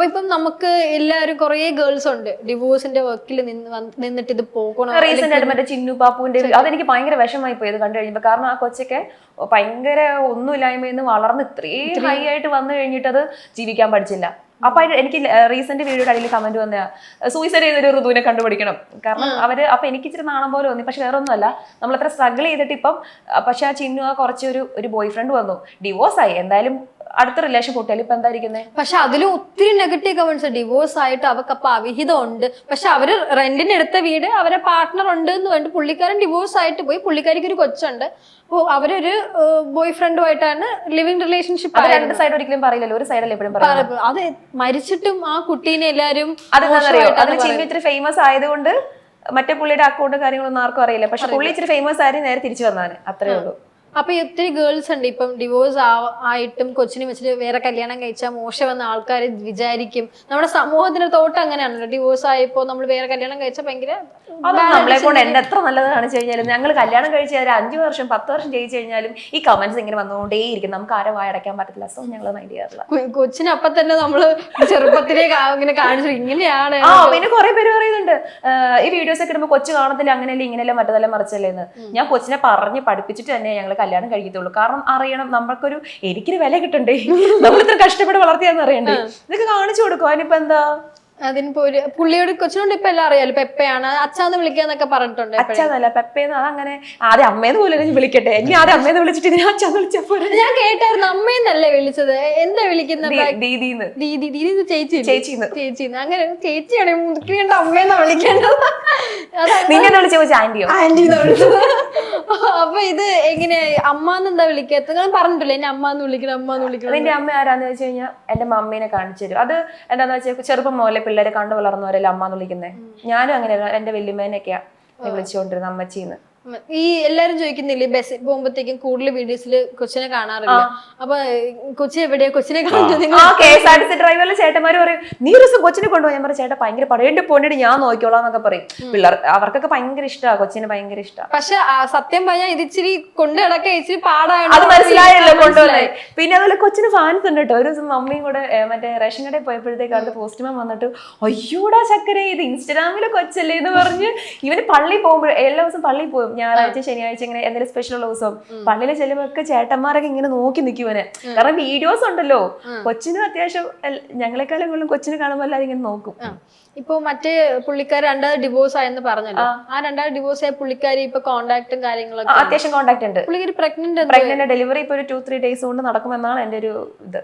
ഇപ്പം നമുക്ക് എല്ലാവരും കുറെ ഗേൾസ് ഉണ്ട് ഡിവോഴ്സിന്റെ വർക്കിൽ നിന്നിട്ട് ഇത് പോകണം. റീസെന്റ് ആയിട്ട് മറ്റേ ചിന്നു പാപ്പുവിന്റെ അതെനിക്ക് ഭയങ്കര വിഷമായി പോയത് കണ്ടു കഴിയുമ്പോ. കാരണം ആ കൊച്ചൊക്കെ ഭയങ്കര ഒന്നുമില്ലായ്മയിൽ നിന്ന് വളർന്ന് ഇത്രയും ഹൈ ആയിട്ട് വന്നു കഴിഞ്ഞിട്ട് അത് ജീവിക്കാൻ പഠിച്ചില്ല. അപ്പൊ എനിക്ക് റീസെന്റ് വീഡിയോയുടെ അടിയിൽ കമന്റ് വന്ന സൂയിസൈഡ് ചെയ്തൊരു ഋതുവിനെ കണ്ടുപിടിക്കണം. കാരണം അപ്പൊ എനിക്ക് ഇച്ചിരി നാണം പോലെ തോന്നി. പക്ഷെ വേറെ ഒന്നുമല്ല, നമ്മൾ അത്ര സ്ട്രഗിൾ ചെയ്തിട്ട് ഇപ്പം പക്ഷെ ആ ചിന്നു കുറച്ചൊരു ബോയ് ഫ്രണ്ട് വന്നു, ഡിവോഴ്സ് ആയി, എന്തായാലും അടുത്ത റിലേഷൻ പൊട്ടിയാൽ ഇപ്പൊ എന്തായിരിക്കുന്നത്. പക്ഷെ അതിലും ഒത്തിരി നെഗറ്റീവ് കമന്റ്സ്. ഡിവോഴ്സ് ആയിട്ട് അവർക്ക് അപ്പൊ അവിഹിതം ഉണ്ട്, പക്ഷെ അവര് റെന്റിന് എടുത്ത വീട് അവരെ പാർട്ട്ണർ ഉണ്ട് എന്ന് പറഞ്ഞിട്ട് പുള്ളിക്കാരൻ ഡിവോഴ്സ് ആയിട്ട് പോയി. പുള്ളിക്കാരിക്ക് ഒരു കൊച്ചുണ്ട്. അപ്പൊ അവരൊരു ബോയ് ഫ്രണ്ടുമായിട്ടാണ് ലിവിങ് റിലേഷൻഷിപ്പ്. രണ്ട് സൈഡ് ഒരിക്കലും പറയില്ലല്ലോ, ഒരു സൈഡല്ലേ എപ്പോഴും പറയുന്നത്. അത് മരിച്ചിട്ടും ആ കുട്ടീനെ എല്ലാരും അതിന് ചിന്നു ഇത്തിരി ഫേമസ് ആയതുകൊണ്ട് മറ്റേ പുള്ളിയുടെ അക്കൗണ്ട് കാര്യങ്ങളൊന്നും ആർക്കും അറിയില്ല. പക്ഷെ പുള്ളി ഇച്ചിരി ഫേമസ് ആയി നേരെ തിരിച്ചു വന്നാണ്, അത്രേ ഉള്ളൂ. അപ്പൊ ഒത്തിരി ഗേൾസ് ഉണ്ട് ഇപ്പം ഡിവോഴ്സ് ആയിട്ടും കൊച്ചിനെ വെച്ചിട്ട് വേറെ കല്യാണം കഴിച്ചാൽ മോശമെന്ന് ആൾക്കാർ വിചാരിക്കും. നമ്മുടെ സമൂഹത്തിന്റെ തോട്ട് അങ്ങനെയാണല്ലോ. ഡിവോഴ്സ് ആയപ്പോ നമ്മൾ വേറെ കല്യാണം കഴിച്ചാൽ ഭയങ്കര നമ്മളെ കൊണ്ട് എന്റെ എത്ര നല്ലത് കാണിച്ചു കഴിഞ്ഞാലും ഞങ്ങൾ കല്യാണം കഴിച്ച് 5 വർഷം 10 വർഷം ചെയ്യിച്ചു കഴിഞ്ഞാലും ഈ കമന്റ്സ് ഇങ്ങനെ വന്നുകൊണ്ടേയിരിക്കും. നമുക്ക് ആരെ വായടക്കാൻ പറ്റത്തില്ല. സോ ഞങ്ങൾ മൈൻഡ് ചെയ്യാറില്ല. കൊച്ചിനെ അപ്പൊ തന്നെ നമ്മള് ചെറുപ്പത്തിലേ ഇങ്ങനെ കാണിച്ചു ഇങ്ങനെയാണ്. പിന്നെ കുറെ പേര് പറയുന്നുണ്ട് ഈ വീഡിയോസ് ഒക്കെ ഇടുമ്പോൾ കൊച്ചു കാണത്തില്ല, അങ്ങനെയല്ലേ ഇങ്ങനെയല്ലേ മറ്റതല്ല മറിച്ചല്ലേ എന്ന്. ഞാൻ കൊച്ചിനെ പറഞ്ഞ് പഠിപ്പിച്ചിട്ട് തന്നെ ഞങ്ങൾ കല്യാണം കഴിക്കത്തുള്ളൂ. കാരണം അറിയണം, നമുക്കൊരു എനിക്കൊരു വില കിട്ടണ്ടേ, നമ്മൾ ഇത്ര കഷ്ടപ്പെട്ട് വളർത്തിയാന്ന് അറിയണ്ടേ. ഇതൊക്കെ കാണിച്ചു കൊടുക്കും. അതിനിപ്പോ എന്താ, അതിന് പുള്ളിയോട് കൊച്ചിനോട് ഇപ്പൊ എല്ലാം അറിയാലോ. പെപ്പയാണ്, അച്ഛാന്ന് വിളിക്കാന്നൊക്കെ പറഞ്ഞിട്ടുണ്ട്. അച്ഛന്നല്ല പെപ്പേന്ന്. അതങ്ങനെ ആദ്യം അമ്മേന്ന് പോലെ വിളിക്കട്ടെ. ഇനി ആദ്യം അമ്മേന്ന് വിളിച്ചിട്ട് ഇതിനെ അച്ഛന്ന് വിളിച്ചപ്പോ ഞാൻ കേട്ടായിരുന്നു. അമ്മേന്നല്ലേ വിളിച്ചത്, എന്താ വിളിക്കുന്നത്? ദീദീന്ന്. ദീദി ചേച്ചിന്ന്. അങ്ങനെ ചേച്ചിയാണ് മുതിക്കേണ്ട, അമ്മേന്നാ വിളിക്കേണ്ടത്. നിന്നെ വിളിച്ച ആന്റിയോ? ആന്റിന്ന് വിളിച്ചത്. അപ്പൊ ഇത് എങ്ങനെ അമ്മാന്ന് എന്താ വിളിക്കാത്ത? ഞാൻ പറഞ്ഞിട്ടില്ല എന്നെ അമ്മാന്ന് വിളിക്കണം. നിന്റെ അമ്മ ആരാന്ന് വെച്ച് കഴിഞ്ഞാൽ എന്റെ മമ്മീനെ കാണിച്ചു തരും. അത് എന്താന്ന് വെച്ചാൽ ചെറുപ്പം മോലെ പിള്ളേരെ കണ്ടു വളർന്നവരല്ലേ അമ്മാന്ന് വിളിക്കുന്നത്. ഞാനും അങ്ങനെയല്ല, എന്റെ വല്യമ്മേനൊക്കെയാ വിളിച്ചുകൊണ്ടിരുന്നത് അമ്മച്ചീന്ന്. ഈ എല്ലാരും ചോദിക്കുന്നില്ലേ ബസ് പോകുമ്പോഴത്തേക്കും കൂടുതൽ വീഡിയോസിൽ കൊച്ചിനെ കാണാറില്ല. അപ്പൊ കൊച്ചി എവിടെയാ കൊച്ചിനെ കാണുന്നത്? KSRTC ഡ്രൈവറിലെ ചേട്ടന്മാര് പറയും നീ ഒരു ദിവസം കൊച്ചിനെ കൊണ്ടുപോയി. ഞാൻ പറയും ചേട്ടാ ഭയങ്കര പടയേണ്ടി പോണ്ടിട്ട് ഞാൻ നോക്കിക്കോളാം എന്നൊക്കെ പറയും. പിള്ളേർ അവർക്കൊക്കെ ഭയങ്കര ഇഷ്ടമാണ്, കൊച്ചിനെ ഭയങ്കര ഇഷ്ടമാണ്. പക്ഷെ സത്യം പറഞ്ഞാൽ ഇത് ഇച്ചിരി കൊണ്ടു നടക്കാൻ ഇച്ചിരി പാടാണ്. അത് മനസ്സിലായല്ലോ കൊണ്ടുവന്നേ. പിന്നെ അതുപോലെ കൊച്ചിന് ഫാൻസ് ഉണ്ട് കേട്ടോ. ഒരു ദിവസം മമ്മിയും കൂടെ മറ്റേ റേഷൻ കടയിൽ പോയപ്പോഴത്തേക്ക് അടുത്ത് പോസ്റ്റ്മാൻ വന്നിട്ട് അയ്യോടാ ചക്കര ഇത് ഇൻസ്റ്റാഗ്രാമിലെ കൊച്ചല്ലേ എന്ന് പറഞ്ഞ് ഇവന് പള്ളി പോകുമ്പോൾ എല്ലാ ദിവസം പള്ളിയിൽ പോകും. ഞായറാഴ്ച ശനിയാഴ്ച ഇങ്ങനെ എന്തെങ്കിലും സ്പെഷ്യൽ ഉള്ള ദിവസം പള്ളിയിൽ ചെല്ലുമ്പോ ചേട്ടന്മാരൊക്കെ ഇങ്ങനെ നോക്കി നിൽക്കുവനെ. കാരണം വീഡിയോസ് ഉണ്ടല്ലോ. കൊച്ചിനും അത്യാവശ്യം ഞങ്ങളെക്കാളും കൂടുതലും കൊച്ചിനെ കാണുമ്പോൾ എല്ലാവരും ഇങ്ങനെ നോക്കും. ഇപ്പൊ മറ്റേ പുള്ളിക്കാർ രണ്ടാമത് ഡിവോഴ്സ് ആയെന്ന് പറഞ്ഞല്ലോ. ആ രണ്ടാമത് ഡിവോഴ്സ് ആയ പുള്ളിക്കാരി ഇപ്പൊ കോണ്ടാക്ടും കാര്യങ്ങളൊക്കെ അത്യാവശ്യം കോണ്ടാക്ട് ഉണ്ട്. പുള്ളിക്കാരി പ്രഗ്നന്റ് ഡെലിവറി ഇപ്പൊ ഒരു 2-3 days കൊണ്ട് നടക്കുമെന്നാണ് എന്റെ ഒരു ഇത്.